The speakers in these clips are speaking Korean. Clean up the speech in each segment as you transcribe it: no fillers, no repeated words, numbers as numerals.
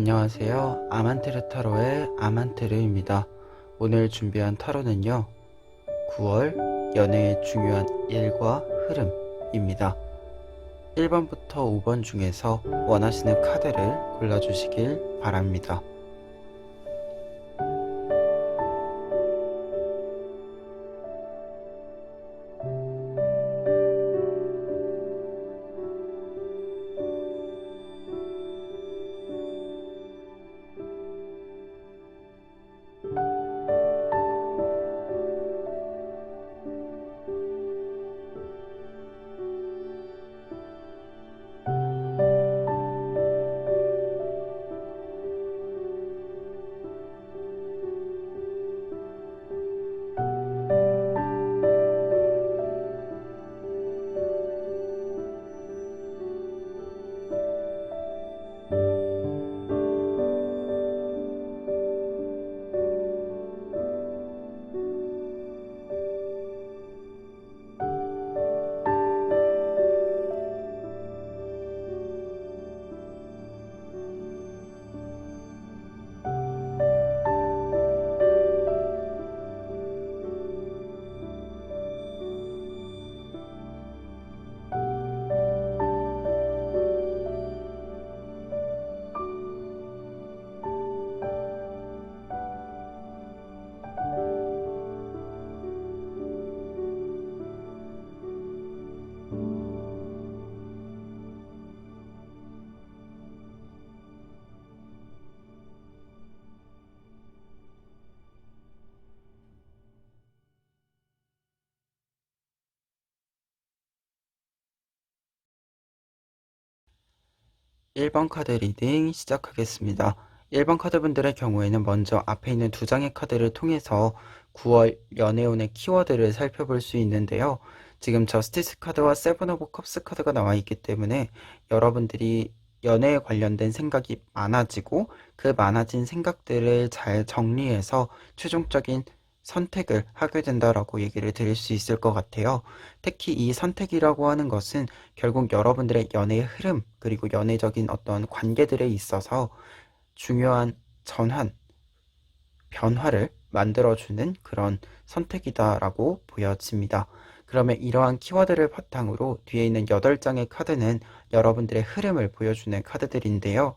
안녕하세요. 아만테르 타로의 아만테르입니다. 오늘 준비한 타로는요, 9월 연애의 중요한 일과 흐름입니다. 1번부터 5번 중에서 원하시는 카드를 골라주시길 바랍니다. 일 번 카드 리딩 시작하겠습니다. 1번 카드분들의 경우에는 먼저 앞에 있는 두 장의 카드를 통해서 9월 연애운의 키워드를 살펴볼 수 있는데요. 지금 저스티스 카드와 세븐 오브 컵스 카드가 나와 있기 때문에 여러분들이 연애에 관련된 생각이 많아지고 그 많아진 생각들을 잘 정리해서 최종적인 선택을 하게 된다라고 얘기를 드릴 수 있을 것 같아요. 특히 이 선택이라고 하는 것은 결국 여러분들의 연애의 흐름, 그리고 연애적인 어떤 관계들에 있어서 중요한 전환, 변화를 만들어주는 그런 선택이다라고 보여집니다. 그러면 이러한 키워드를 바탕으로 뒤에 있는 8장의 카드는 여러분들의 흐름을 보여주는 카드들인데요.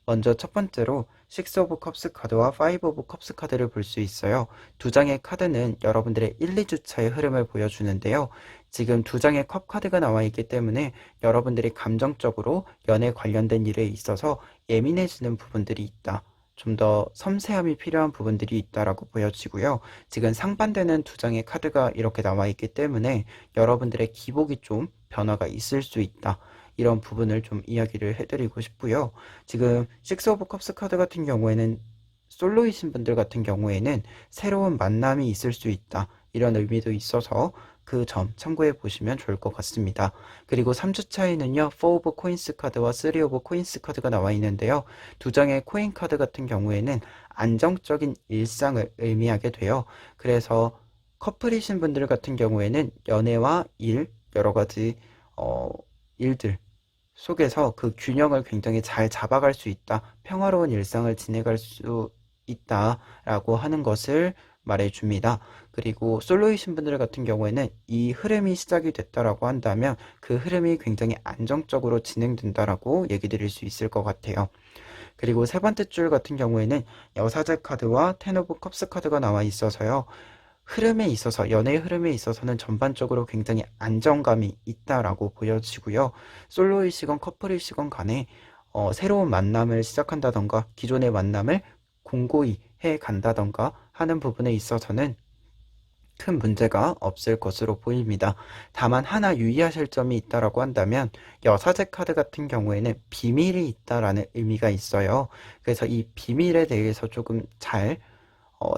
먼저 첫 번째로 6 오브 컵스 카드와 5 오브 컵스 카드를 볼 수 있어요. 두 장의 카드는 여러분들의 1, 2주차의 흐름을 보여주는데요. 지금 두 장의 컵 카드가 나와 있기 때문에 여러분들이 감정적으로 연애 관련된 일에 있어서 예민해지는 부분들이 있다. 좀 더 섬세함이 필요한 부분들이 있다라고 보여지고요. 지금 상반되는 두 장의 카드가 이렇게 나와 있기 때문에 여러분들의 기복이 좀 변화가 있을 수 있다. 이런 부분을 좀 이야기를 해드리고 싶고요. 지금 6 오브 컵스 카드 같은 경우에는 솔로이신 분들 같은 경우에는 새로운 만남이 있을 수 있다. 이런 의미도 있어서 그 점 참고해 보시면 좋을 것 같습니다. 그리고 3주차에는요, 4 오브 코인스 카드와 3 오브 코인스 카드가 나와 있는데요. 두 장의 코인 카드 같은 경우에는 안정적인 일상을 의미하게 돼요. 그래서 커플이신 분들 같은 경우에는 연애와 일, 여러 가지 일들 속에서 그 균형을 굉장히 잘 잡아갈 수 있다. 평화로운 일상을 지내갈 수 있다라고 하는 것을 말해줍니다. 그리고 솔로이신 분들 같은 경우에는 이 흐름이 시작이 됐다라고 한다면 그 흐름이 굉장히 안정적으로 진행된다라고 얘기 드릴 수 있을 것 같아요. 그리고 세 번째 줄 같은 경우에는 여사제 카드와 텐 오브 컵스 카드가 나와 있어서요. 흐름에 있어서, 연애의 흐름에 있어서는 전반적으로 굉장히 안정감이 있다라고 보여지고요. 솔로이시건 커플이시건 간에 새로운 만남을 시작한다던가 기존의 만남을 공고히 해 간다던가 하는 부분에 있어서는 큰 문제가 없을 것으로 보입니다. 다만 하나 유의하실 점이 있다라고 한다면 여사제 카드 같은 경우에는 비밀이 있다라는 의미가 있어요. 그래서 이 비밀에 대해서 조금 잘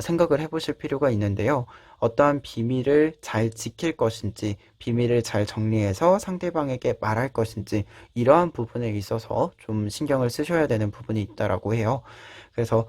생각을 해보실 필요가 있는데요. 어떠한 비밀을 잘 지킬 것인지, 비밀을 잘 정리해서 상대방에게 말할 것인지, 이러한 부분에 있어서 좀 신경을 쓰셔야 되는 부분이 있다라고 해요. 그래서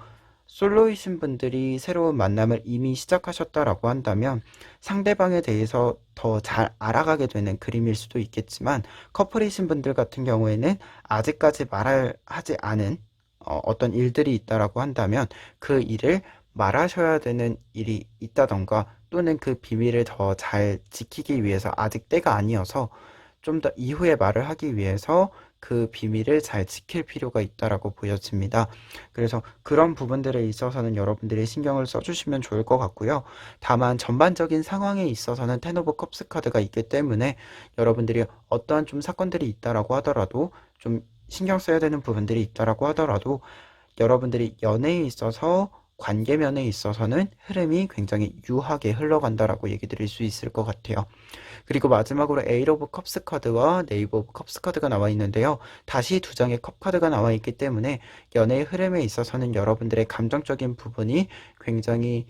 솔로이신 분들이 새로운 만남을 이미 시작하셨다라고 한다면 상대방에 대해서 더 잘 알아가게 되는 그림일 수도 있겠지만, 커플이신 분들 같은 경우에는 아직까지 말을 하지 않은 어떤 일들이 있다라고 한다면 그 일을 말하셔야 되는 일이 있다던가 또는 그 비밀을 더 잘 지키기 위해서 아직 때가 아니어서 좀 더 이후에 말을 하기 위해서 그 비밀을 잘 지킬 필요가 있다라고 보여집니다. 그래서 그런 부분들에 있어서는 여러분들이 신경을 써주시면 좋을 것 같고요. 다만 전반적인 상황에 있어서는 텐 오브 컵스 카드가 있기 때문에 여러분들이 어떠한 좀 사건들이 있다라고 하더라도 좀 신경 써야 되는 부분들이 있다라고 하더라도 여러분들이 연애에 있어서 관계면에 있어서는 흐름이 굉장히 유하게 흘러간다라고 얘기 드릴 수 있을 것 같아요. 그리고 마지막으로 에이 오브 컵스 카드와 네이버 오브 컵스 카드가 나와 있는데요. 다시 두 장의 컵 카드가 나와 있기 때문에 연애의 흐름에 있어서는 여러분들의 감정적인 부분이 굉장히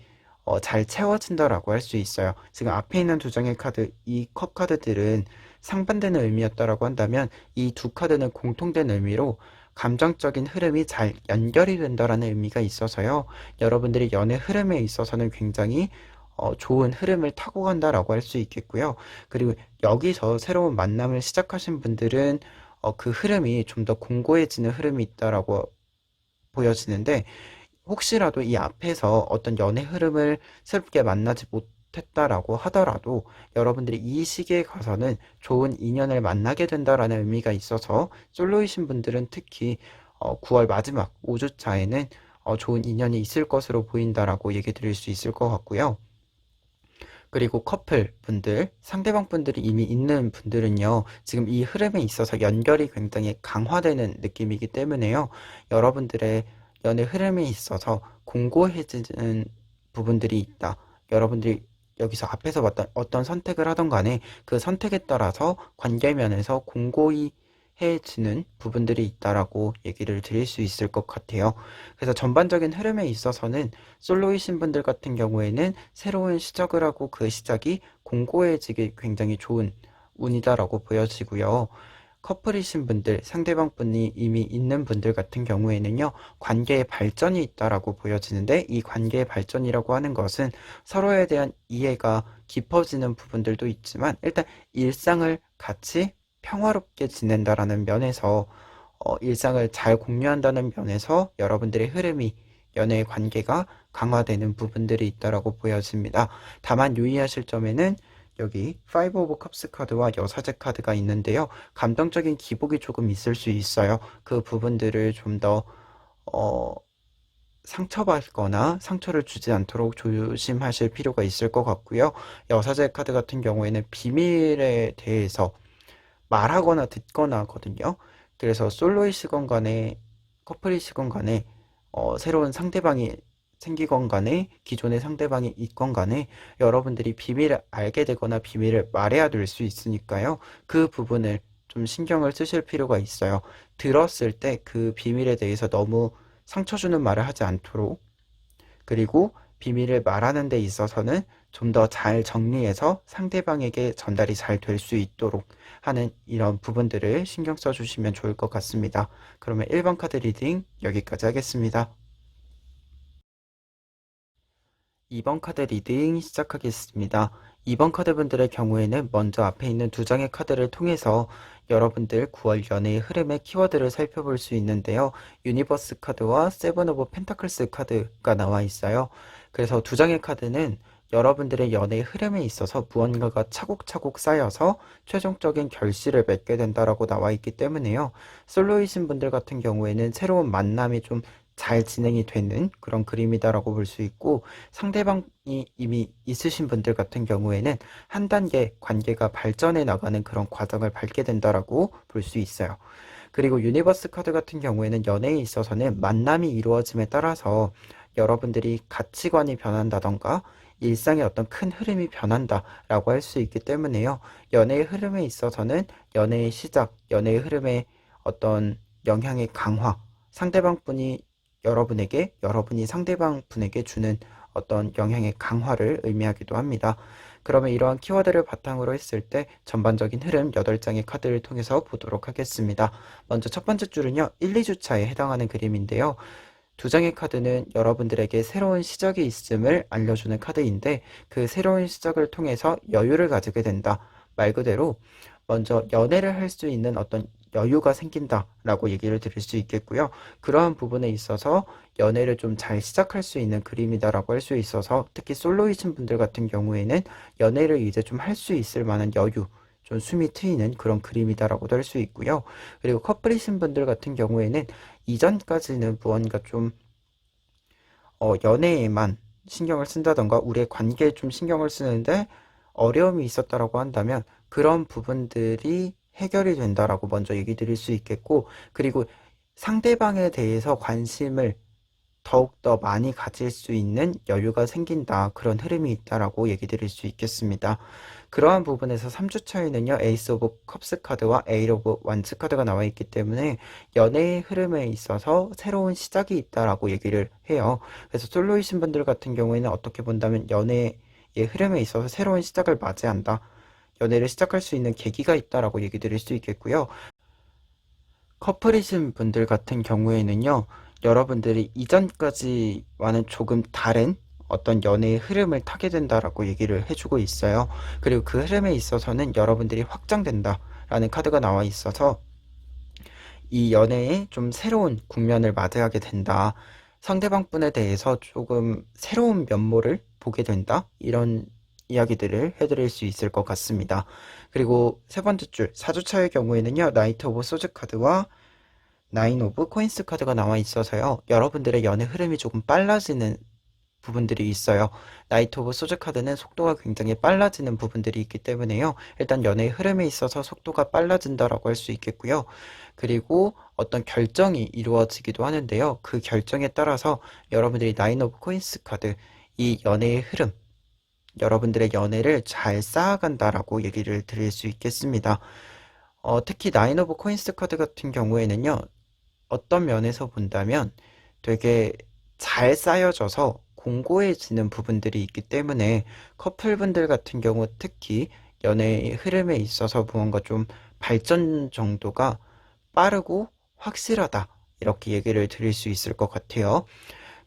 잘 채워진다라고 할 수 있어요. 지금 앞에 있는 두 장의 카드, 이 컵 카드들은 상반되는 의미였다라고 한다면 이 두 카드는 공통된 의미로 감정적인 흐름이 잘 연결이 된다라는 의미가 있어서요. 여러분들이 연애 흐름에 있어서는 굉장히 좋은 흐름을 타고 간다라고 할 수 있겠고요. 그리고 여기서 새로운 만남을 시작하신 분들은 그 흐름이 좀 더 공고해지는 흐름이 있다라고 보여지는데 혹시라도 이 앞에서 어떤 연애 흐름을 새롭게 만나지 못했다라고 하더라도 여러분들이 이 시기에 가서는 좋은 인연을 만나게 된다라는 의미가 있어서 솔로이신 분들은 특히 9월 마지막 5주차에는 좋은 인연이 있을 것으로 보인다라고 얘기 드릴 수 있을 것 같고요. 그리고 커플 분들, 상대방 분들이 이미 있는 분들은요, 지금 이 흐름에 있어서 연결이 굉장히 강화되는 느낌이기 때문에요, 여러분들의 연애 흐름에 있어서 공고해지는 부분들이 있다. 여러분들이 여기서 앞에서 봤던 어떤 선택을 하던 간에 그 선택에 따라서 관계면에서 공고히 해지는 부분들이 있다라고 얘기를 드릴 수 있을 것 같아요. 그래서 전반적인 흐름에 있어서는 솔로이신 분들 같은 경우에는 새로운 시작을 하고 그 시작이 공고해지기 굉장히 좋은 운이다라고 보여지고요. 커플이신 분들, 상대방 분이 이미 있는 분들 같은 경우에는요, 관계의 발전이 있다라고 보여지는데, 이 관계의 발전이라고 하는 것은 서로에 대한 이해가 깊어지는 부분들도 있지만, 일단 일상을 같이 평화롭게 지낸다라는 면에서, 일상을 잘 공유한다는 면에서 여러분들의 흐름이 연애의 관계가 강화되는 부분들이 있다라고 보여집니다. 다만 유의하실 점에는 여기 5 오브 컵스 카드와 여사제 카드가 있는데요. 감정적인 기복이 조금 있을 수 있어요. 그 부분들을 좀 더 상처받거나 상처를 주지 않도록 조심하실 필요가 있을 것 같고요. 여사제 카드 같은 경우에는 비밀에 대해서 말하거나 듣거나 하거든요. 그래서 솔로이시건 간에 커플이시건 간에 새로운 상대방이 생기건 간에 기존의 상대방이 있건 간에 여러분들이 비밀을 알게 되거나 비밀을 말해야 될 수 있으니까요. 그 부분을 좀 신경을 쓰실 필요가 있어요. 들었을 때 그 비밀에 대해서 너무 상처 주는 말을 하지 않도록 그리고 비밀을 말하는 데 있어서는 좀 더 잘 정리해서 상대방에게 전달이 잘 될 수 있도록 하는 이런 부분들을 신경 써주시면 좋을 것 같습니다. 그러면 1번 카드 리딩 여기까지 하겠습니다. 2번 카드 리딩 시작하겠습니다. 2번 카드 분들의 경우에는 먼저 앞에 있는 두 장의 카드를 통해서 여러분들 9월 연애의 흐름의 키워드를 살펴볼 수 있는데요. 유니버스 카드와 세븐 오브 펜타클스 카드가 나와 있어요. 그래서 두 장의 카드는 여러분들의 연애의 흐름에 있어서 무언가가 차곡차곡 쌓여서 최종적인 결실을 맺게 된다라고 나와 있기 때문에요. 솔로이신 분들 같은 경우에는 새로운 만남이 좀 잘 진행이 되는 그런 그림이다라고 볼 수 있고 상대방이 이미 있으신 분들 같은 경우에는 한 단계 관계가 발전해 나가는 그런 과정을 밟게 된다라고 볼 수 있어요. 그리고 유니버스 카드 같은 경우에는 연애에 있어서는 만남이 이루어짐에 따라서 여러분들이 가치관이 변한다던가 일상의 어떤 큰 흐름이 변한다라고 할 수 있기 때문에요. 연애의 흐름에 있어서는 연애의 시작, 연애의 흐름의 어떤 영향의 강화, 상대방 분이 여러분에게, 여러분이 상대방 분에게 주는 어떤 영향의 강화를 의미하기도 합니다. 그러면 이러한 키워드를 바탕으로 했을 때 전반적인 흐름 8장의 카드를 통해서 보도록 하겠습니다. 먼저 첫 번째 줄은요, 1, 2주차에 해당하는 그림인데요. 두 장의 카드는 여러분들에게 새로운 시작이 있음을 알려주는 카드인데 그 새로운 시작을 통해서 여유를 가지게 된다. 말 그대로 먼저 연애를 할 수 있는 어떤 여유가 생긴다라고 얘기를 드릴 수 있겠고요. 그러한 부분에 있어서 연애를 좀 잘 시작할 수 있는 그림이다라고 할 수 있어서 특히 솔로이신 분들 같은 경우에는 연애를 이제 좀 할 수 있을 만한 여유, 좀 숨이 트이는 그런 그림이다라고도 할 수 있고요. 그리고 커플이신 분들 같은 경우에는 이전까지는 무언가 좀 연애에만 신경을 쓴다던가 우리의 관계에 좀 신경을 쓰는데 어려움이 있었다라고 한다면 그런 부분들이 해결이 된다라고 먼저 얘기 드릴 수 있겠고, 그리고 상대방에 대해서 관심을 더욱더 많이 가질 수 있는 여유가 생긴다. 그런 흐름이 있다라고 얘기 드릴 수 있겠습니다. 그러한 부분에서 3주 차에는요, 에이스 오브 컵스 카드와 에이 오브 완츠 카드가 나와 있기 때문에 연애의 흐름에 있어서 새로운 시작이 있다라고 얘기를 해요. 그래서 솔로이신 분들 같은 경우에는 어떻게 본다면 연애의 흐름에 있어서 새로운 시작을 맞이한다. 연애를 시작할 수 있는 계기가 있다라고 얘기 드릴 수 있겠고요. 커플이신 분들 같은 경우에는요, 여러분들이 이전까지와는 조금 다른 어떤 연애의 흐름을 타게 된다라고 얘기를 해주고 있어요. 그리고 그 흐름에 있어서는 여러분들이 확장된다라는 카드가 나와 있어서 이 연애에 좀 새로운 국면을 맞이하게 된다. 상대방 분에 대해서 조금 새로운 면모를 보게 된다. 이런 이야기들을 해드릴 수 있을 것 같습니다. 그리고 세 번째 줄, 4주차의 경우에는요, 나이트 오브 소즈 카드와 나인 오브 코인스 카드가 나와 있어서요, 여러분들의 연애 흐름이 조금 빨라지는 부분들이 있어요. 나이트 오브 소즈 카드는 속도가 굉장히 빨라지는 부분들이 있기 때문에요. 일단 연애의 흐름에 있어서 속도가 빨라진다라고 할 수 있겠고요. 그리고 어떤 결정이 이루어지기도 하는데요. 그 결정에 따라서 여러분들이 나인 오브 코인스 카드, 이 연애의 흐름, 여러분들의 연애를 잘 쌓아간다라고 얘기를 드릴 수 있겠습니다. 특히 나인 오브 코인스 카드 같은 경우에는요, 어떤 면에서 본다면 되게 잘 쌓여져서 공고해지는 부분들이 있기 때문에 커플분들 같은 경우 특히 연애의 흐름에 있어서 무언가 좀 발전 정도가 빠르고 확실하다. 이렇게 얘기를 드릴 수 있을 것 같아요.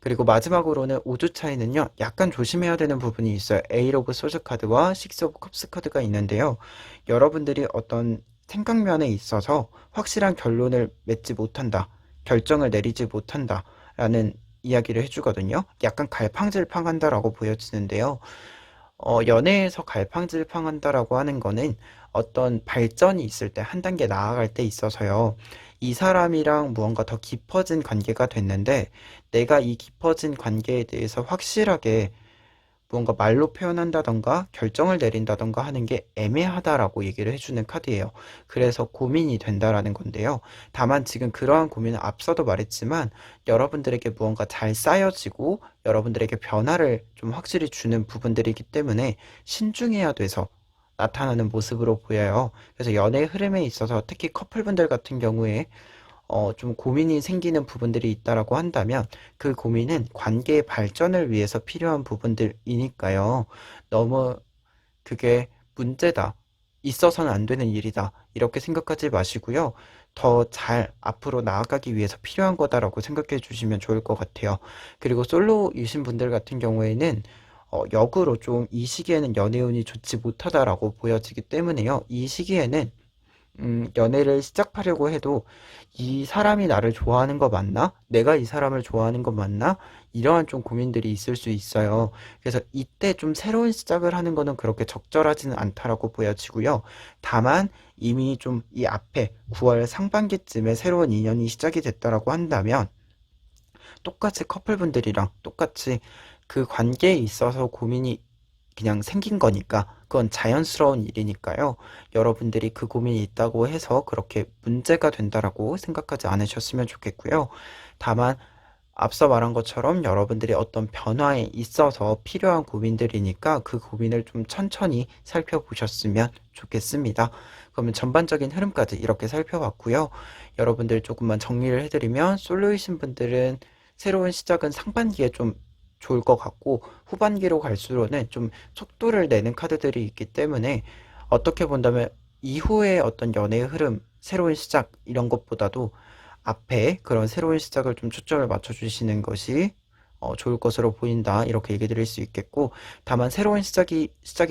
그리고 마지막으로는 5주 차이는요, 약간 조심해야 되는 부분이 있어요. 에잇 오브 소드 카드와 식스 오브 컵스 카드가 있는데요. 여러분들이 어떤 생각면에 있어서 확실한 결론을 맺지 못한다. 결정을 내리지 못한다. 라는 이야기를 해주거든요. 약간 갈팡질팡한다라고 보여지는데요. 연애에서 갈팡질팡한다라고 하는 거는 어떤 발전이 있을 때, 한 단계 나아갈 때 있어서요. 이 사람이랑 무언가 더 깊어진 관계가 됐는데, 내가 이 깊어진 관계에 대해서 확실하게 무언가 말로 표현한다던가 결정을 내린다던가 하는 게 애매하다라고 얘기를 해주는 카드예요. 그래서 고민이 된다라는 건데요. 다만 지금 그러한 고민은 앞서도 말했지만 여러분들에게 무언가 잘 쌓여지고 여러분들에게 변화를 좀 확실히 주는 부분들이기 때문에 신중해야 돼서 나타나는 모습으로 보여요. 그래서 연애의 흐름에 있어서 특히 커플분들 같은 경우에 좀 고민이 생기는 부분들이 있다라고 한다면 그 고민은 관계의 발전을 위해서 필요한 부분들이니까요. 너무 그게 문제다. 있어서는 안 되는 일이다. 이렇게 생각하지 마시고요. 더 잘 앞으로 나아가기 위해서 필요한 거다라고 생각해 주시면 좋을 것 같아요. 그리고 솔로이신 분들 같은 경우에는 역으로 좀 이 시기에는 연애운이 좋지 못하다라고 보여지기 때문에요. 이 시기에는 연애를 시작하려고 해도 이 사람이 나를 좋아하는 거 맞나? 내가 이 사람을 좋아하는 거 맞나? 이러한 좀 고민들이 있을 수 있어요. 그래서 이때 좀 새로운 시작을 하는 거는 그렇게 적절하지는 않다라고 보여지고요. 다만 이미 좀 이 앞에 9월 상반기쯤에 새로운 인연이 시작이 됐다라고 한다면 똑같이 커플분들이랑 똑같이 그 관계에 있어서 고민이 그냥 생긴 거니까 그건 자연스러운 일이니까요. 여러분들이 그 고민이 있다고 해서 그렇게 문제가 된다라고 생각하지 않으셨으면 좋겠고요. 다만 앞서 말한 것처럼 여러분들이 어떤 변화에 있어서 필요한 고민들이니까 그 고민을 좀 천천히 살펴보셨으면 좋겠습니다. 그러면 전반적인 흐름까지 이렇게 살펴봤고요. 여러분들 조금만 정리를 해드리면 솔로이신 분들은 새로운 시작은 상반기에 좀 좋을 것 같고 후반기로 갈수록은 좀 속도를 내는 카드들이 있기 때문에 어떻게 본다면 이후에 어떤 연애의 흐름, 새로운 시작 이런 것보다도 앞에 그런 새로운 시작을 좀 초점을 맞춰주시는 것이 좋을 것으로 보인다. 이렇게 얘기 드릴 수 있겠고, 다만 새로운 시작이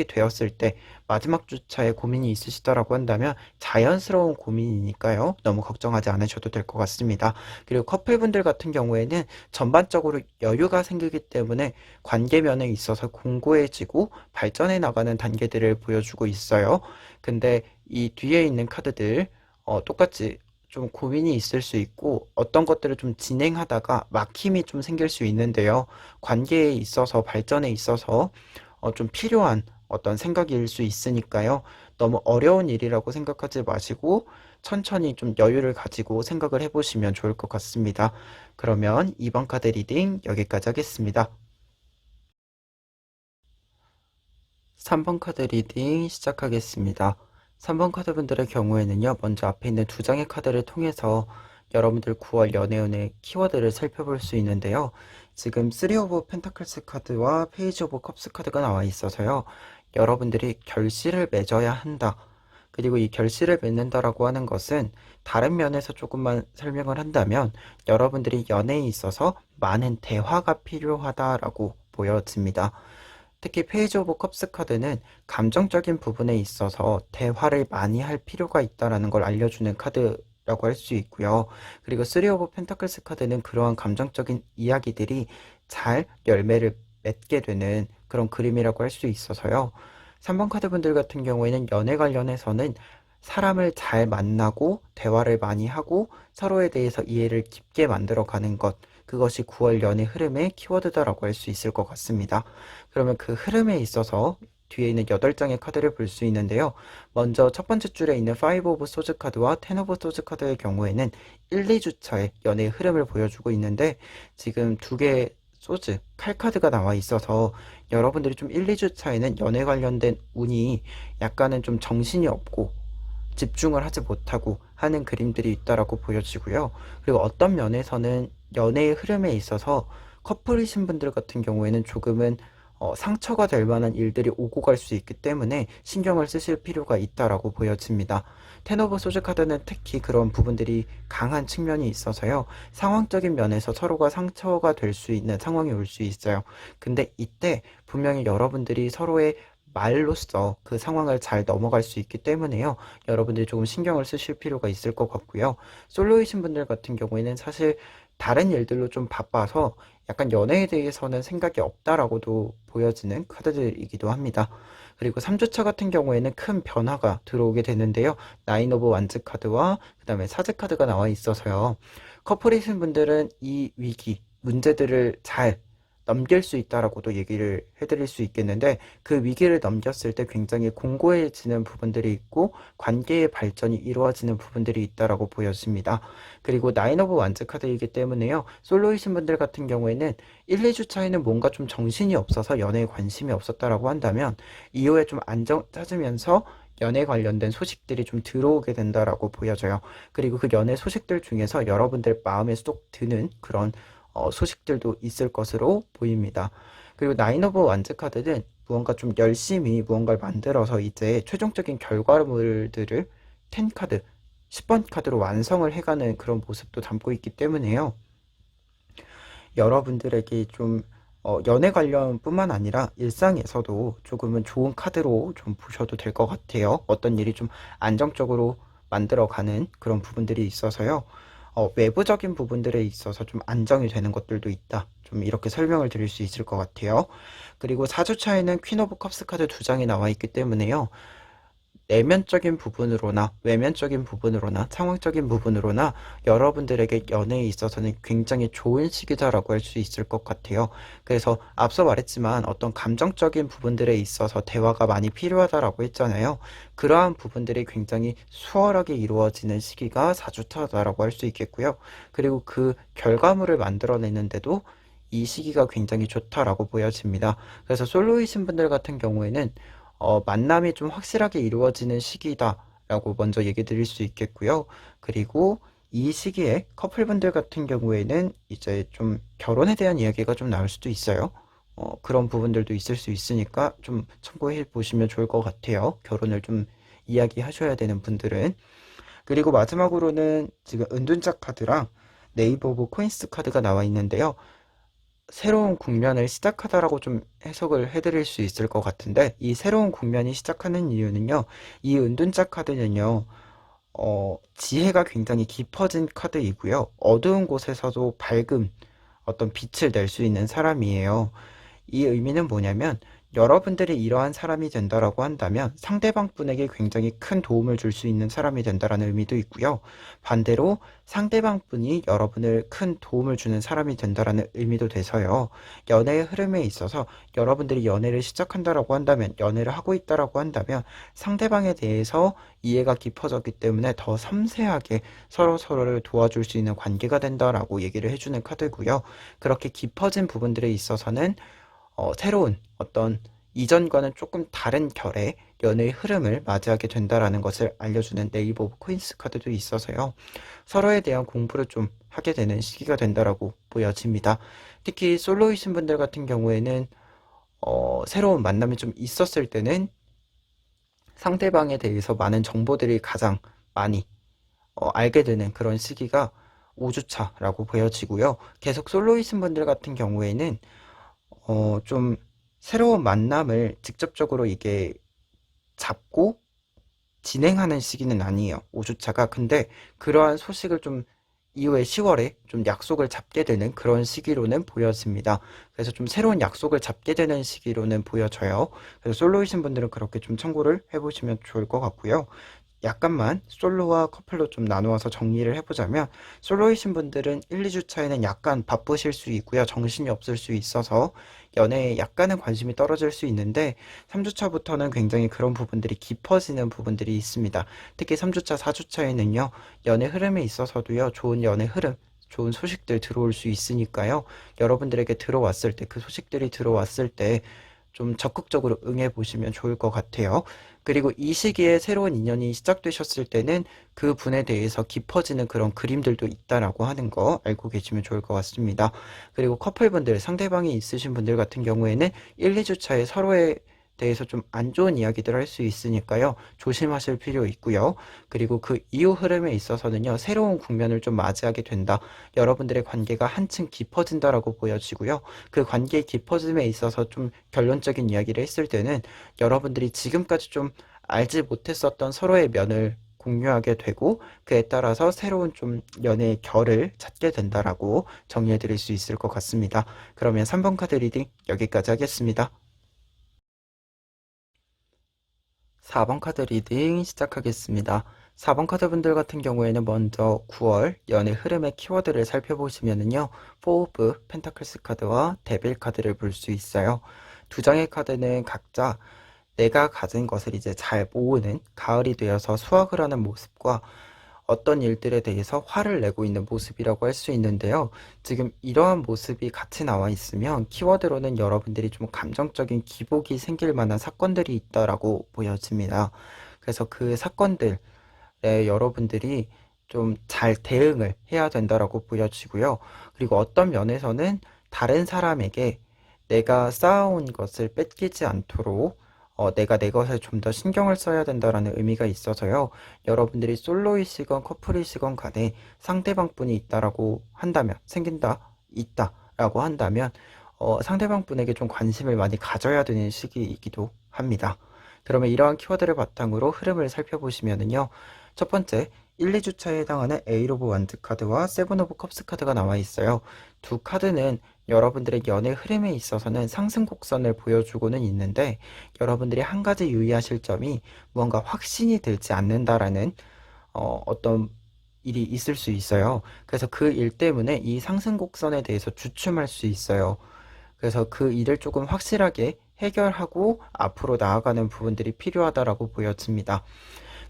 되었을 때 마지막 주차에 고민이 있으시다라고 한다면 자연스러운 고민이니까요. 너무 걱정하지 않으셔도 될 것 같습니다. 그리고 커플분들 같은 경우에는 전반적으로 여유가 생기기 때문에 관계면에 있어서 공고해지고 발전해 나가는 단계들을 보여주고 있어요. 근데 이 뒤에 있는 카드들, 똑같이 좀 고민이 있을 수 있고 어떤 것들을 좀 진행하다가 막힘이 좀 생길 수 있는데요. 관계에 있어서 발전에 있어서 좀 필요한 어떤 생각일 수 있으니까요. 너무 어려운 일이라고 생각하지 마시고 천천히 좀 여유를 가지고 생각을 해보시면 좋을 것 같습니다. 그러면 2번 카드 리딩 여기까지 하겠습니다. 3번 카드 리딩 시작하겠습니다. 3번 카드분들의 경우에는요, 먼저 앞에 있는 두 장의 카드를 통해서 여러분들 9월 연애운의 키워드를 살펴볼 수 있는데요. 지금 3 오브 펜타클스 카드와 페이지 오브 컵스 카드가 나와 있어서요. 여러분들이 결실을 맺어야 한다. 그리고 이 결실을 맺는다라고 하는 것은 다른 면에서 조금만 설명을 한다면 여러분들이 연애에 있어서 많은 대화가 필요하다라고 보여집니다. 특히 페이지 오브 컵스 카드는 감정적인 부분에 있어서 대화를 많이 할 필요가 있다라는 걸 알려주는 카드라고 할 수 있고요. 그리고 3 오브 펜타클스 카드는 그러한 감정적인 이야기들이 잘 열매를 맺게 되는 그런 그림이라고 할 수 있어서요. 3번 카드 분들 같은 경우에는 연애 관련해서는 사람을 잘 만나고 대화를 많이 하고 서로에 대해서 이해를 깊게 만들어 가는 것, 그것이 9월 연애 흐름의 키워드다라고 할 수 있을 것 같습니다. 그러면 그 흐름에 있어서 뒤에 있는 8장의 카드를 볼 수 있는데요. 먼저 첫 번째 줄에 있는 5 오브 소즈 카드와 10 오브 소즈 카드의 경우에는 1, 2주차의 연애의 흐름을 보여주고 있는데 지금 두 개의 소즈, 칼 카드가 나와 있어서 여러분들이 좀 1, 2주차에는 연애 관련된 운이 약간은 좀 정신이 없고 집중을 하지 못하고 하는 그림들이 있다라고 보여지고요. 그리고 어떤 면에서는 연애의 흐름에 있어서 커플이신 분들 같은 경우에는 조금은 상처가 될 만한 일들이 오고 갈 수 있기 때문에 신경을 쓰실 필요가 있다라고 보여집니다. 텐 오브 소즈 카드는 특히 그런 부분들이 강한 측면이 있어서요. 상황적인 면에서 서로가 상처가 될 수 있는 상황이 올 수 있어요. 근데 이때 분명히 여러분들이 서로의 말로써 그 상황을 잘 넘어갈 수 있기 때문에요. 여러분들이 조금 신경을 쓰실 필요가 있을 것 같고요. 솔로이신 분들 같은 경우에는 사실 다른 일들로 좀 바빠서 약간 연애에 대해서는 생각이 없다라고도 보여지는 카드들이기도 합니다. 그리고 3주차 같은 경우에는 큰 변화가 들어오게 되는데요. 나인 오브 완즈 카드와 그 다음에 사즈 카드가 나와 있어서요. 커플이신 분들은 이 위기, 문제들을 잘 넘길 수 있다라고도 얘기를 해드릴 수 있겠는데 그 위기를 넘겼을 때 굉장히 공고해지는 부분들이 있고 관계의 발전이 이루어지는 부분들이 있다라고 보여집니다. 그리고 나인 오브 완즈 카드이기 때문에요. 솔로이신 분들 같은 경우에는 1, 2주 차에는 뭔가 좀 정신이 없어서 연애에 관심이 없었다라고 한다면 이후에 좀 안정 찾으면서 연애 관련된 소식들이 좀 들어오게 된다라고 보여져요. 그리고 그 연애 소식들 중에서 여러분들 마음에 쏙 드는 그런 소식들도 있을 것으로 보입니다. 그리고 나인 오브 완즈 카드는 무언가 좀 열심히 무언가를 만들어서 이제 최종적인 결과물들을 10 카드, 10번 카드로 완성을 해가는 그런 모습도 담고 있기 때문에요. 여러분들에게 좀 연애 관련뿐만 아니라 일상에서도 조금은 좋은 카드로 좀 보셔도 될 것 같아요. 어떤 일이 좀 안정적으로 만들어가는 그런 부분들이 있어서요. 외부적인 부분들에 있어서 좀 안정이 되는 것들도 있다. 좀 이렇게 설명을 드릴 수 있을 것 같아요. 그리고 4주차에는 퀸 오브 컵스 카드 두 장이 나와 있기 때문에요. 내면적인 부분으로나 외면적인 부분으로나 상황적인 부분으로나 여러분들에게 연애에 있어서는 굉장히 좋은 시기다라고 할 수 있을 것 같아요. 그래서 앞서 말했지만 어떤 감정적인 부분들에 있어서 대화가 많이 필요하다라고 했잖아요. 그러한 부분들이 굉장히 수월하게 이루어지는 시기가 4주차다라고 할 수 있겠고요. 그리고 그 결과물을 만들어내는데도 이 시기가 굉장히 좋다라고 보여집니다. 그래서 솔로이신 분들 같은 경우에는 만남이 좀 확실하게 이루어지는 시기다라고 먼저 얘기 드릴 수 있겠고요. 그리고 이 시기에 커플분들 같은 경우에는 이제 좀 결혼에 대한 이야기가 좀 나올 수도 있어요. 그런 부분들도 있을 수 있으니까 좀 참고해 보시면 좋을 것 같아요. 결혼을 좀 이야기하셔야 되는 분들은. 그리고 마지막으로는 지금 은둔자 카드랑 네이버 오브 코인스 카드가 나와 있는데요. 새로운 국면을 시작하다라고 좀 해석을 해드릴 수 있을 것 같은데, 이 새로운 국면이 시작하는 이유는요, 이 은둔자 카드는요, 지혜가 굉장히 깊어진 카드이고요, 어두운 곳에서도 밝은 어떤 빛을 낼 수 있는 사람이에요. 이 의미는 뭐냐면, 여러분들이 이러한 사람이 된다라고 한다면 상대방 분에게 굉장히 큰 도움을 줄 수 있는 사람이 된다라는 의미도 있고요. 반대로 상대방 분이 여러분을 큰 도움을 주는 사람이 된다라는 의미도 돼서요. 연애의 흐름에 있어서 여러분들이 연애를 시작한다라고 한다면, 연애를 하고 있다라고 한다면 상대방에 대해서 이해가 깊어졌기 때문에 더 섬세하게 서로서로를 도와줄 수 있는 관계가 된다라고 얘기를 해주는 카드고요. 그렇게 깊어진 부분들에 있어서는 새로운 어떤 이전과는 조금 다른 결의 연애의 흐름을 맞이하게 된다라는 것을 알려주는 네이버 오브 코인스 카드도 있어서요. 서로에 대한 공부를 좀 하게 되는 시기가 된다라고 보여집니다. 특히 솔로이신 분들 같은 경우에는 새로운 만남이 좀 있었을 때는 상대방에 대해서 많은 정보들이 가장 많이 알게 되는 그런 시기가 5주차라고 보여지고요. 계속 솔로이신 분들 같은 경우에는 좀 새로운 만남을 직접적으로 이게 잡고 진행하는 시기는 아니에요. 5주차가. 근데 그러한 소식을 좀 이후에 10월에 좀 약속을 잡게 되는 그런 시기로는 보여집니다. 그래서 좀 새로운 약속을 잡게 되는 시기로는 보여져요. 그래서 솔로이신 분들은 그렇게 좀 참고를 해보시면 좋을 것 같고요. 약간만 솔로와 커플로 좀 나누어서 정리를 해보자면, 솔로이신 분들은 1, 2주 차에는 약간 바쁘실 수 있고요. 정신이 없을 수 있어서 연애에 약간은 관심이 떨어질 수 있는데, 3주 차부터는 굉장히 그런 부분들이 깊어지는 부분들이 있습니다. 특히 3주 차, 4주 차에는요, 연애 흐름에 있어서도요, 좋은 연애 흐름, 좋은 소식들 들어올 수 있으니까요. 여러분들에게 들어왔을 때, 그 소식들이 들어왔을 때 좀 적극적으로 응해 보시면 좋을 것 같아요. 그리고 이 시기에 새로운 인연이 시작되셨을 때는 그 분에 대해서 깊어지는 그런 그림들도 있다라고 하는 거 알고 계시면 좋을 것 같습니다. 그리고 커플분들, 상대방이 있으신 분들 같은 경우에는 1, 2주 차에 서로의 대해서 좀 안 좋은 이야기들 할 수 있으니까요. 조심하실 필요 있고요. 그리고 그 이후 흐름에 있어서는요. 새로운 국면을 좀 맞이하게 된다. 여러분들의 관계가 한층 깊어진다라고 보여지고요. 그 관계의 깊어짐에 있어서 좀 결론적인 이야기를 했을 때는 여러분들이 지금까지 좀 알지 못했었던 서로의 면을 공유하게 되고, 그에 따라서 새로운 좀 연애의 결을 찾게 된다라고 정리해 드릴 수 있을 것 같습니다. 그러면 3번 카드 리딩 여기까지 하겠습니다. 4번 카드 리딩 시작하겠습니다. 4번 카드 분들 같은 경우에는 먼저 9월 연애 흐름의 키워드를 살펴보시면은요, 4 오브 펜타클스 카드와 데빌 카드를 볼 수 있어요. 두 장의 카드는 각자 내가 가진 것을 이제 잘 모으는, 가을이 되어서 수확을 하는 모습과 어떤 일들에 대해서 화를 내고 있는 모습이라고 할 수 있는데요. 지금 이러한 모습이 같이 나와 있으면 키워드로는 여러분들이 좀 감정적인 기복이 생길 만한 사건들이 있다라고 보여집니다. 그래서 그 사건들에 여러분들이 좀 잘 대응을 해야 된다라고 보여지고요. 그리고 어떤 면에서는 다른 사람에게 내가 쌓아온 것을 뺏기지 않도록 내가 내 것에 좀 더 신경을 써야 된다라는 의미가 있어서요. 여러분들이 솔로이시건 커플이시건 간에 상대방 분이 있다라고 한다면, 생긴다, 있다라고 한다면, 상대방 분에게 좀 관심을 많이 가져야 되는 시기이기도 합니다. 그러면 이러한 키워드를 바탕으로 흐름을 살펴보시면은요. 첫 번째, 1, 2주차에 해당하는 에잇 오브 완드 카드와 세븐 오브 컵스 카드가 나와 있어요. 두 카드는 여러분들의 연애 흐름에 있어서는 상승 곡선을 보여주고는 있는데, 여러분들이 한 가지 유의하실 점이 뭔가 확신이 들지 않는다라는 어떤 일이 있을 수 있어요. 그래서 그 일 때문에 이 상승 곡선에 대해서 주춤할 수 있어요. 그래서 그 일을 조금 확실하게 해결하고 앞으로 나아가는 부분들이 필요하다라고 보여집니다.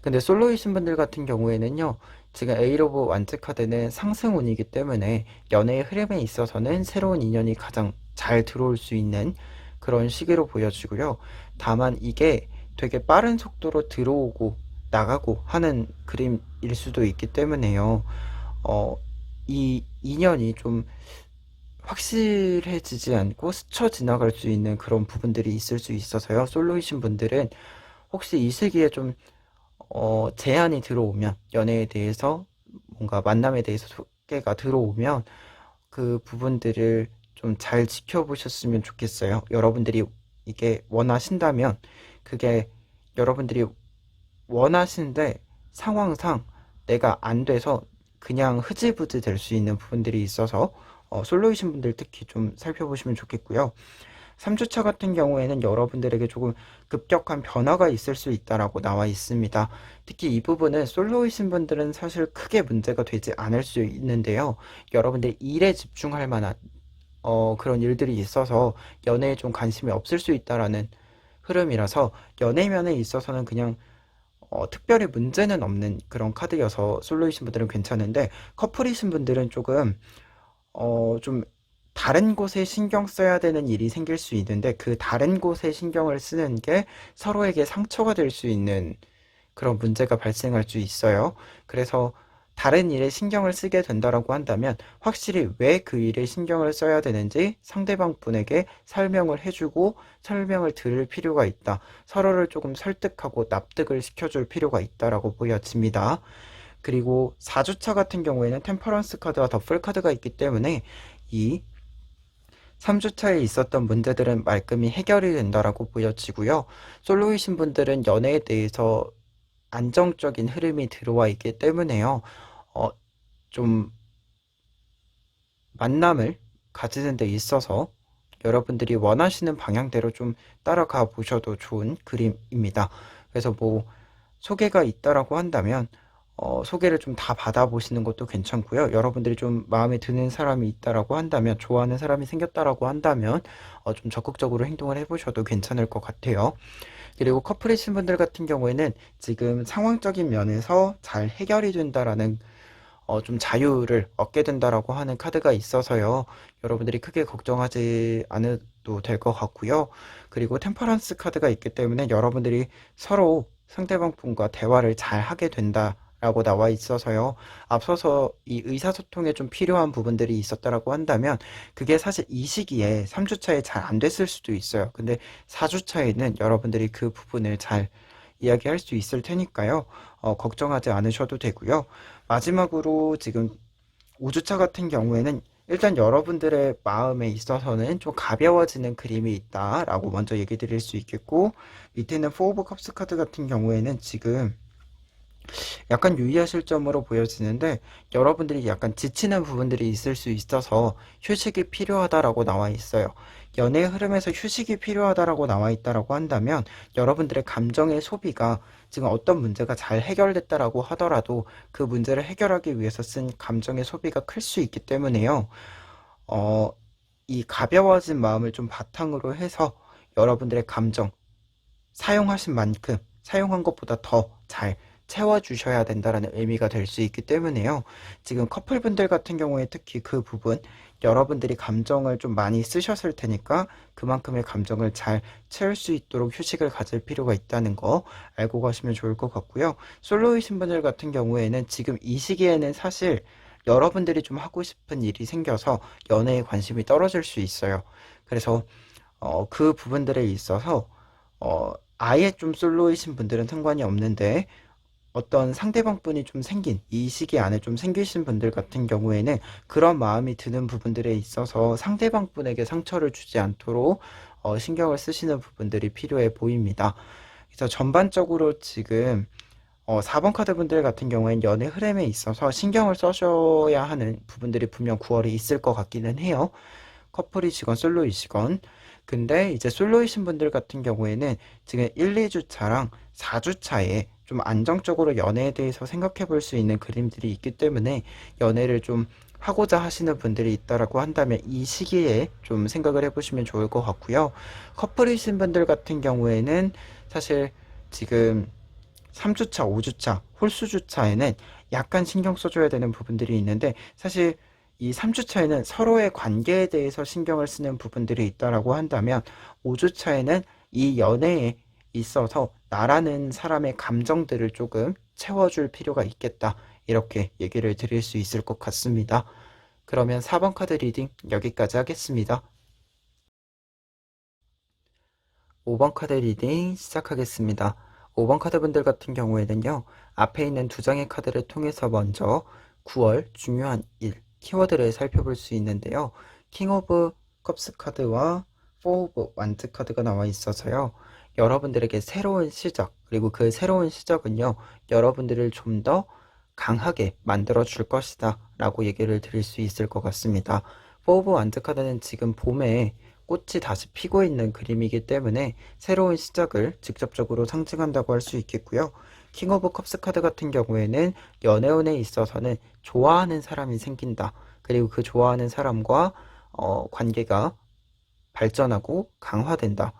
근데 솔로이신 분들 같은 경우에는요, 지금 에잇 오브 완즈 카드는 상승운이기 때문에 연애의 흐름에 있어서는 새로운 인연이 가장 잘 들어올 수 있는 그런 시기로 보여지고요. 다만 이게 되게 빠른 속도로 들어오고 나가고 하는 그림일 수도 있기 때문에요. 어, 이 인연이 좀 확실해지지 않고 스쳐 지나갈 수 있는 그런 부분들이 있을 수 있어서요. 솔로이신 분들은 혹시 이 시기에 좀 제안이 들어오면, 연애에 대해서 뭔가 만남에 대해서 소개가 들어오면 그 부분들을 좀 잘 지켜보셨으면 좋겠어요. 여러분들이 이게 원하신다면 그게 여러분들이 원하시는데 상황상 내가 안 돼서 그냥 흐지부지 될 수 있는 부분들이 있어서 솔로이신 분들 특히 좀 살펴보시면 좋겠고요. 3주차 같은 경우에는 여러분들에게 조금 급격한 변화가 있을 수 있다라고 나와 있습니다. 특히 이 부분은 솔로이신 분들은 사실 크게 문제가 되지 않을 수 있는데요. 여러분들 일에 집중할 만한 그런 일들이 있어서 연애에 좀 관심이 없을 수 있다라는 흐름이라서 연애면에 있어서는 그냥 특별히 문제는 없는 그런 카드여서 솔로이신 분들은 괜찮은데 커플이신 분들은 조금 좀 다른 곳에 신경 써야 되는 일이 생길 수 있는데 그 다른 곳에 신경을 쓰는 게 서로에게 상처가 될 수 있는 그런 문제가 발생할 수 있어요. 그래서 다른 일에 신경을 쓰게 된다라고 한다면 확실히 왜 그 일에 신경을 써야 되는지 상대방 분에게 설명을 해주고 설명을 들을 필요가 있다. 서로를 조금 설득하고 납득을 시켜줄 필요가 있다라고 보여집니다. 그리고 4주차 같은 경우에는 템퍼런스 카드와 더플 카드가 있기 때문에 이 3주차에 있었던 문제들은 말끔히 해결이 된다라고 보여지고요. 솔로이신 분들은 연애에 대해서 안정적인 흐름이 들어와 있기 때문에요. 어, 좀 만남을 가지는 데 있어서 여러분들이 원하시는 방향대로 좀 따라가 보셔도 좋은 그림입니다. 그래서 뭐 소개가 있다라고 한다면 소개를 좀 다 받아보시는 것도 괜찮고요. 여러분들이 좀 마음에 드는 사람이 있다라고 한다면, 좋아하는 사람이 생겼다라고 한다면 좀 적극적으로 행동을 해보셔도 괜찮을 것 같아요. 그리고 커플이신 분들 같은 경우에는 지금 상황적인 면에서 잘 해결이 된다라는 좀 자유를 얻게 된다라고 하는 카드가 있어서요. 여러분들이 크게 걱정하지 않아도 될 것 같고요. 그리고 템퍼런스 카드가 있기 때문에 여러분들이 서로 상대방 분과 대화를 잘 하게 된다라고 나와 있어서요. 앞서서 이 의사소통에 좀 필요한 부분들이 있었다라고 한다면 그게 사실 이 시기에 3주차에 잘 안 됐을 수도 있어요. 근데 4주차에는 여러분들이 그 부분을 잘 이야기할 수 있을 테니까요. 걱정하지 않으셔도 되고요. 마지막으로 지금 5주차 같은 경우에는 일단 여러분들의 마음에 있어서는 좀 가벼워지는 그림이 있다라고 먼저 얘기 드릴 수 있겠고, 밑에는 4 오브 컵스 카드 같은 경우에는 지금 약간 유의하실 점으로 보여지는데 여러분들이 약간 지치는 부분들이 있을 수 있어서 휴식이 필요하다라고 나와 있어요. 연애의 흐름에서 휴식이 필요하다라고 나와 있다라고 한다면 여러분들의 감정의 소비가 지금 어떤 문제가 잘 해결됐다라고 하더라도 그 문제를 해결하기 위해서 쓴 감정의 소비가 클 수 있기 때문에요. 어, 이 가벼워진 마음을 좀 바탕으로 해서 여러분들의 감정, 사용하신 만큼 사용한 것보다 더 잘 채워주셔야 된다라는 의미가 될 수 있기 때문에요. 지금 커플분들 같은 경우에 특히 그 부분, 여러분들이 감정을 좀 많이 쓰셨을 테니까 그만큼의 감정을 잘 채울 수 있도록 휴식을 가질 필요가 있다는 거 알고 가시면 좋을 것 같고요. 솔로이신 분들 같은 경우에는 지금 이 시기에는 사실 여러분들이 좀 하고 싶은 일이 생겨서 연애에 관심이 떨어질 수 있어요. 그래서 그 부분들에 있어서 아예 좀 솔로이신 분들은 상관이 없는데 어떤 상대방 분이 좀 생긴 이 시기 안에 좀 생기신 분들 같은 경우에는 그런 마음이 드는 부분들에 있어서 상대방 분에게 상처를 주지 않도록 신경을 쓰시는 부분들이 필요해 보입니다. 그래서 전반적으로 지금 4번 카드 분들 같은 경우에는 연애 흐름에 있어서 신경을 써셔야 하는 부분들이 분명 9월에 있을 것 같기는 해요. 커플이시건 솔로이시건. 근데 이제 솔로이신 분들 같은 경우에는 지금 1, 2주차랑 4주차에 좀 안정적으로 연애에 대해서 생각해 볼 수 있는 그림들이 있기 때문에 연애를 좀 하고자 하시는 분들이 있다라고 한다면 이 시기에 좀 생각을 해보시면 좋을 것 같고요. 커플이신 분들 같은 경우에는 사실 지금 3주차, 5주차, 홀수주차에는 약간 신경 써줘야 되는 부분들이 있는데 사실 이 3주차에는 서로의 관계에 대해서 신경을 쓰는 부분들이 있다라고 한다면 5주차에는 이 연애에 있어서 나라는 사람의 감정들을 조금 채워줄 필요가 있겠다. 이렇게 얘기를 드릴 수 있을 것 같습니다. 그러면 4번 카드 리딩 여기까지 하겠습니다. 5번 카드 리딩 시작하겠습니다. 5번 카드 분들 같은 경우에는요, 앞에 있는 두 장의 카드를 통해서 먼저 9월 중요한 일, 키워드를 살펴볼 수 있는데요. 킹 오브 컵스 카드와 포 오브 완즈 카드가 나와 있어서요. 여러분들에게 새로운 시작, 그리고 그 새로운 시작은요, 여러분들을 좀 더 강하게 만들어 줄 것이다 라고 얘기를 드릴 수 있을 것 같습니다. 포 오브 완즈 카드는 지금 봄에 꽃이 다시 피고 있는 그림이기 때문에 새로운 시작을 직접적으로 상징한다고 할 수 있겠고요. 킹 오브 컵스 카드 같은 경우에는 연애운에 있어서는 좋아하는 사람이 생긴다. 그리고 그 좋아하는 사람과 관계가 발전하고 강화된다.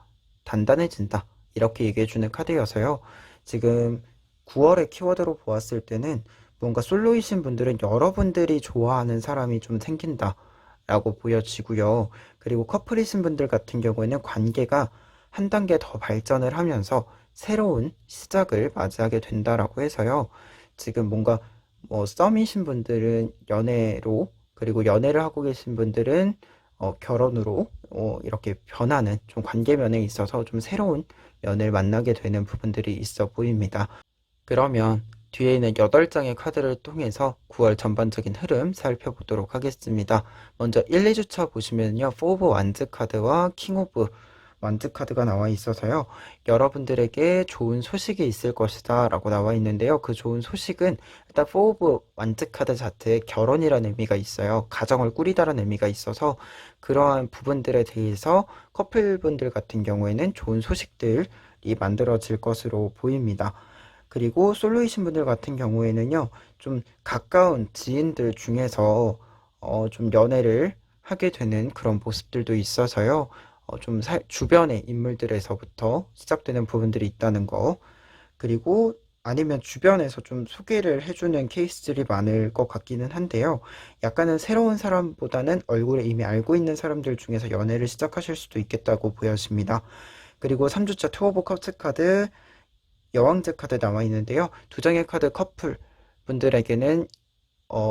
단단해진다. 이렇게 얘기해주는 카드여서요. 지금 9월의 키워드로 보았을 때는 뭔가 솔로이신 분들은 여러분들이 좋아하는 사람이 좀 생긴다. 라고 보여지고요. 그리고 커플이신 분들 같은 경우에는 관계가 한 단계 더 발전을 하면서 새로운 시작을 맞이하게 된다라고 해서요. 지금 뭔가 뭐 썸이신 분들은 연애로, 그리고 연애를 하고 계신 분들은 결혼으로 이렇게 변하는 좀 관계면에 있어서 좀 새로운 연을 만나게 되는 부분들이 있어 보입니다. 그러면 뒤에 있는 8장의 카드를 통해서 9월 전반적인 흐름 살펴보도록 하겠습니다. 먼저 1, 2주차 보시면요. 4 오브 완즈 카드와 킹 오브 완즈 카드가 나와 있어서요. 여러분들에게 좋은 소식이 있을 것이다 라고 나와 있는데요. 그 좋은 소식은 일단 4 오브 완즈 카드 자체에 결혼이라는 의미가 있어요. 가정을 꾸리다라는 의미가 있어서 그러한 부분들에 대해서 커플분들 같은 경우에는 좋은 소식들이 만들어질 것으로 보입니다. 그리고 솔로이신 분들 같은 경우에는요, 좀 가까운 지인들 중에서 좀 연애를 하게 되는 그런 모습들도 있어서요, 좀 주변의 인물들에서부터 시작되는 부분들이 있다는 거, 그리고 아니면 주변에서 좀 소개를 해주는 케이스들이 많을 것 같기는 한데요. 약간은 새로운 사람보다는 얼굴에 이미 알고 있는 사람들 중에서 연애를 시작하실 수도 있겠다고 보여집니다. 그리고 3주차 투어 오브 컵스 카드, 여왕제 카드 나와 있는데요. 두 장의 카드 커플 분들에게는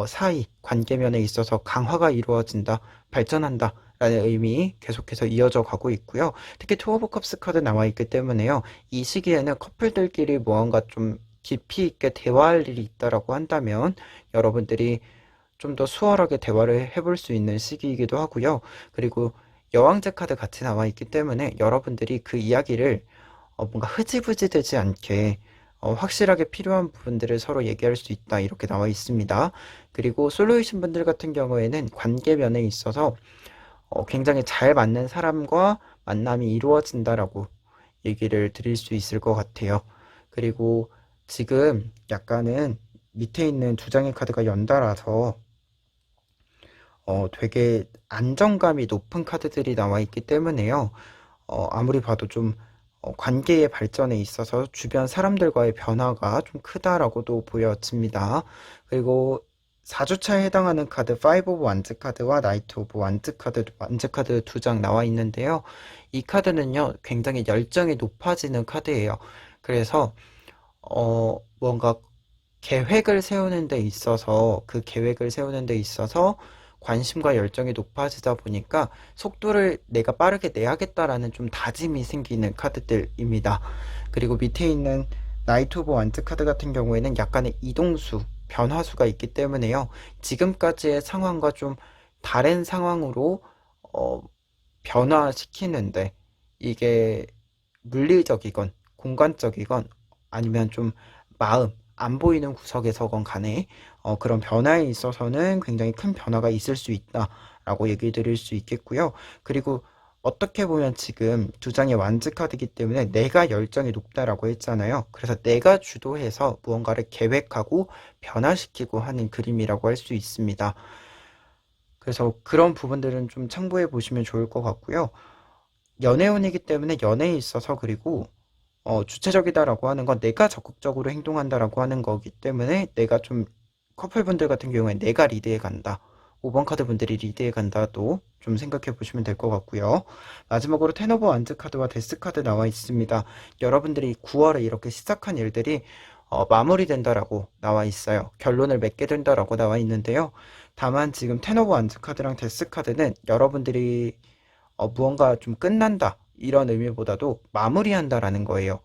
사이, 관계면에 있어서 강화가 이루어진다, 발전한다 라는 의미 계속해서 이어져 가고 있고요. 특히 투어 오브 컵스 카드 나와 있기 때문에요. 이 시기에는 커플들끼리 무언가 좀 깊이 있게 대화할 일이 있다라고 한다면 여러분들이 좀 더 수월하게 대화를 해볼 수 있는 시기이기도 하고요. 그리고 여왕제 카드 같이 나와 있기 때문에 여러분들이 그 이야기를 뭔가 흐지부지 되지 않게 확실하게 필요한 부분들을 서로 얘기할 수 있다 이렇게 나와 있습니다. 그리고 솔로이신 분들 같은 경우에는 관계면에 있어서 굉장히 잘 맞는 사람과 만남이 이루어진다라고 얘기를 드릴 수 있을 것 같아요. 그리고 지금 약간은 밑에 있는 두 장의 카드가 연달아서 되게 안정감이 높은 카드들이 나와 있기 때문에요. 아무리 봐도 좀 관계의 발전에 있어서 주변 사람들과의 변화가 좀 크다라고도 보여집니다. 그리고 4주차에 해당하는 카드 5 오브 완즈 카드와 나이트 오브 완즈 카드 두 장 나와 있는데요. 이 카드는요, 굉장히 열정이 높아지는 카드예요. 그래서 뭔가 계획을 세우는 데 있어서 그 계획을 세우는 데 있어서 관심과 열정이 높아지다 보니까 속도를 내가 빠르게 내야겠다라는 좀 다짐이 생기는 카드들입니다. 그리고 밑에 있는 나이트 오브 완즈 카드 같은 경우에는 약간의 이동수, 변화수가 있기 때문에요. 지금까지의 상황과 좀 다른 상황으로 어, 변화시키는데 이게 물리적이건 공간적이건 아니면 좀 마음, 안 보이는 구석에서건 간에 그런 변화에 있어서는 굉장히 큰 변화가 있을 수 있다라고 얘기 드릴 수 있겠고요. 그리고 어떻게 보면 지금 두 장의 완즈 카드이기 때문에 내가 열정이 높다라고 했잖아요. 그래서 내가 주도해서 무언가를 계획하고 변화시키고 하는 그림이라고 할 수 있습니다. 그래서 그런 부분들은 좀 참고해 보시면 좋을 것 같고요. 연애운이기 때문에 연애에 있어서 그리고 주체적이다라고 하는 건 내가 적극적으로 행동한다라고 하는 거기 때문에 내가 좀 커플분들 같은 경우에 내가 리드해 간다. 5번 카드 분들이 리드해 간다도 좀 생각해 보시면 될 것 같고요. 마지막으로 텐 오브 완즈 카드와 데스 카드 나와 있습니다. 여러분들이 9월에 이렇게 시작한 일들이 마무리된다라고 나와 있어요. 결론을 맺게 된다라고 나와 있는데요. 다만 지금 텐 오브 완즈 카드랑 데스 카드는 여러분들이 무언가 좀 끝난다 이런 의미보다도 마무리한다라는 거예요.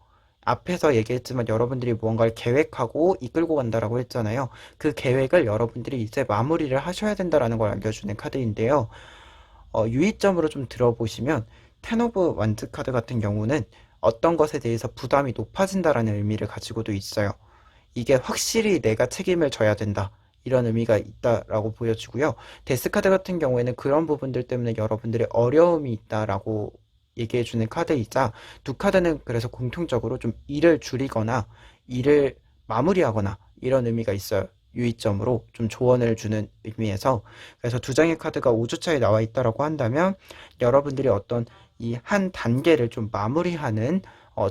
앞에서 얘기했지만 여러분들이 무언가를 계획하고 이끌고 간다라고 했잖아요. 그 계획을 여러분들이 이제 마무리를 하셔야 된다라는 걸 알려주는 카드인데요. 유의점으로 좀 들어보시면 텐 오브 완즈 카드 같은 경우는 어떤 것에 대해서 부담이 높아진다라는 의미를 가지고도 있어요. 이게 확실히 내가 책임을 져야 된다. 이런 의미가 있다라고 보여지고요. 데스카드 같은 경우에는 그런 부분들 때문에 여러분들의 어려움이 있다라고 얘기해주는 카드이자 두 카드는 그래서 공통적으로 좀 일을 줄이거나 일을 마무리하거나 이런 의미가 있어요. 유의점으로 좀 조언을 주는 의미에서 그래서 두 장의 카드가 5주차에 나와 있다라고 한다면 여러분들이 어떤 이 한 단계를 좀 마무리하는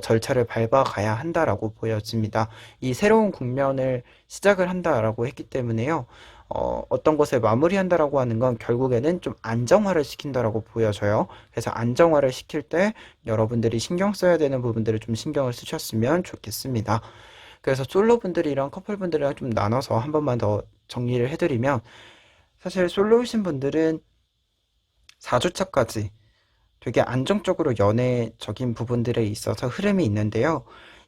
절차를 밟아가야 한다라고 보여집니다. 이 새로운 국면을 시작을 한다라고 했기 때문에요. 어떤 것을 마무리한다라고 하는 건 결국에는 좀 안정화를 시킨다라고 보여져요. 그래서 안정화를 시킬 때 여러분들이 신경 써야 되는 부분들을 좀 신경을 쓰셨으면 좋겠습니다. 그래서 솔로분들이랑 커플분들이랑 좀 나눠서 한 번만 더 정리를 해드리면 사실 솔로이신 분들은 4주차까지 되게 안정적으로 연애적인 부분들에 있어서 흐름이 있는데요.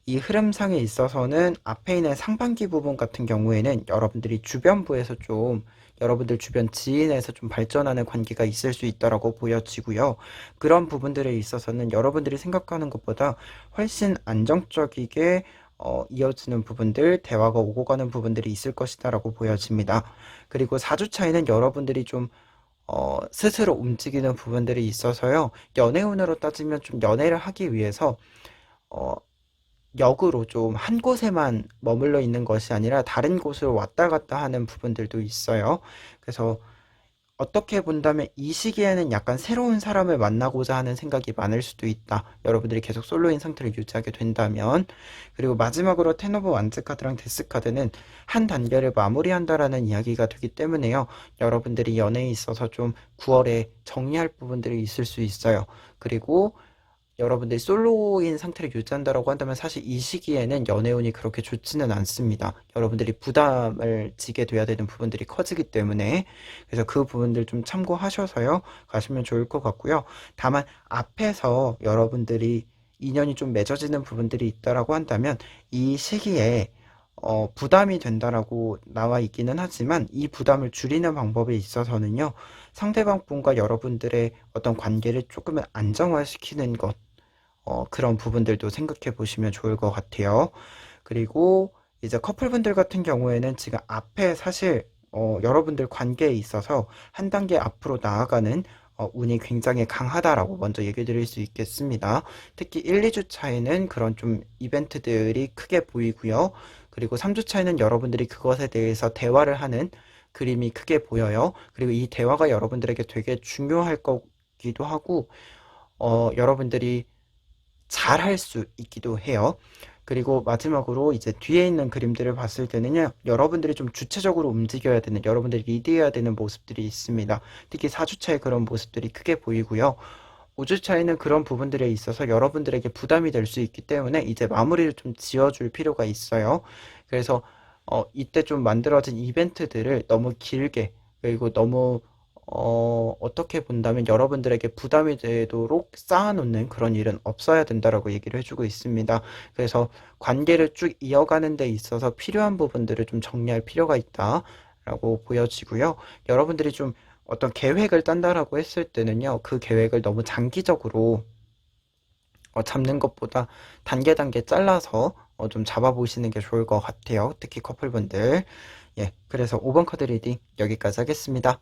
이 흐름상에 있어서는 앞에 있는 상반기 부분 같은 경우에는 여러분들이 주변부에서 좀 여러분들 주변 지인에서 좀 발전하는 관계가 있을 수 있다라고 보여지고요. 그런 부분들에 있어서는 여러분들이 생각하는 것보다 훨씬 안정적이게 이어지는 부분들, 대화가 오고 가는 부분들이 있을 것이다라고 보여집니다. 그리고 4주 차에는 여러분들이 좀 스스로 움직이는 부분들이 있어서요. 연애운으로 따지면 좀 연애를 하기 위해서 어, 역으로 좀 한 곳에만 머물러 있는 것이 아니라 다른 곳으로 왔다 갔다 하는 부분들도 있어요. 그래서 어떻게 본다면 이 시기에는 약간 새로운 사람을 만나고자 하는 생각이 많을 수도 있다. 여러분들이 계속 솔로인 상태를 유지하게 된다면. 그리고 마지막으로 텐 오브 완즈 카드랑 데스 카드는 한 단계를 마무리한다라는 이야기가 되기 때문에요. 여러분들이 연애에 있어서 좀 9월에 정리할 부분들이 있을 수 있어요. 그리고 여러분들이 솔로인 상태를 유지한다라고 한다면 사실 이 시기에는 연애운이 그렇게 좋지는 않습니다. 여러분들이 부담을 지게 돼야 되는 부분들이 커지기 때문에 그래서 그 부분들 좀 참고하셔서요 가시면 좋을 것 같고요. 다만 앞에서 여러분들이 인연이 좀 맺어지는 부분들이 있다라고 한다면 이 시기에 부담이 된다라고 나와 있기는 하지만 이 부담을 줄이는 방법에 있어서는요 상대방 분과 여러분들의 어떤 관계를 조금은 안정화시키는 것 그런 부분들도 생각해 보시면 좋을 것 같아요. 그리고 이제 커플분들 같은 경우에는 지금 앞에 사실 여러분들 관계에 있어서 한 단계 앞으로 나아가는 운이 굉장히 강하다라고 먼저 얘기 드릴 수 있겠습니다. 특히 1, 2주 차에는 그런 좀 이벤트들이 크게 보이고요. 그리고 3주 차에는 여러분들이 그것에 대해서 대화를 하는 그림이 크게 보여요. 그리고 이 대화가 여러분들에게 되게 중요할 거기도 하고, 여러분들이 잘할 수 있기도 해요. 그리고 마지막으로 이제 뒤에 있는 그림들을 봤을 때는요, 여러분들이 좀 주체적으로 움직여야 되는, 여러분들이 리드해야 되는 모습들이 있습니다. 특히 4주차에 그런 모습들이 크게 보이고요. 5주차에는 그런 부분들에 있어서 여러분들에게 부담이 될 수 있기 때문에 이제 마무리를 좀 지어줄 필요가 있어요. 그래서 이때 좀 만들어진 이벤트들을 너무 길게, 그리고 너무 어떻게 본다면 여러분들에게 부담이 되도록 쌓아놓는 그런 일은 없어야 된다라고 얘기를 해주고 있습니다. 그래서 관계를 쭉 이어가는 데 있어서 필요한 부분들을 좀 정리할 필요가 있다라고 보여지고요. 여러분들이 좀 어떤 계획을 딴다라고 했을 때는요, 그 계획을 너무 장기적으로 잡는 것보다 단계 단계 잘라서 좀 잡아보시는 게 좋을 것 같아요. 특히 커플분들. 예, 그래서 5번 카드 리딩 여기까지 하겠습니다.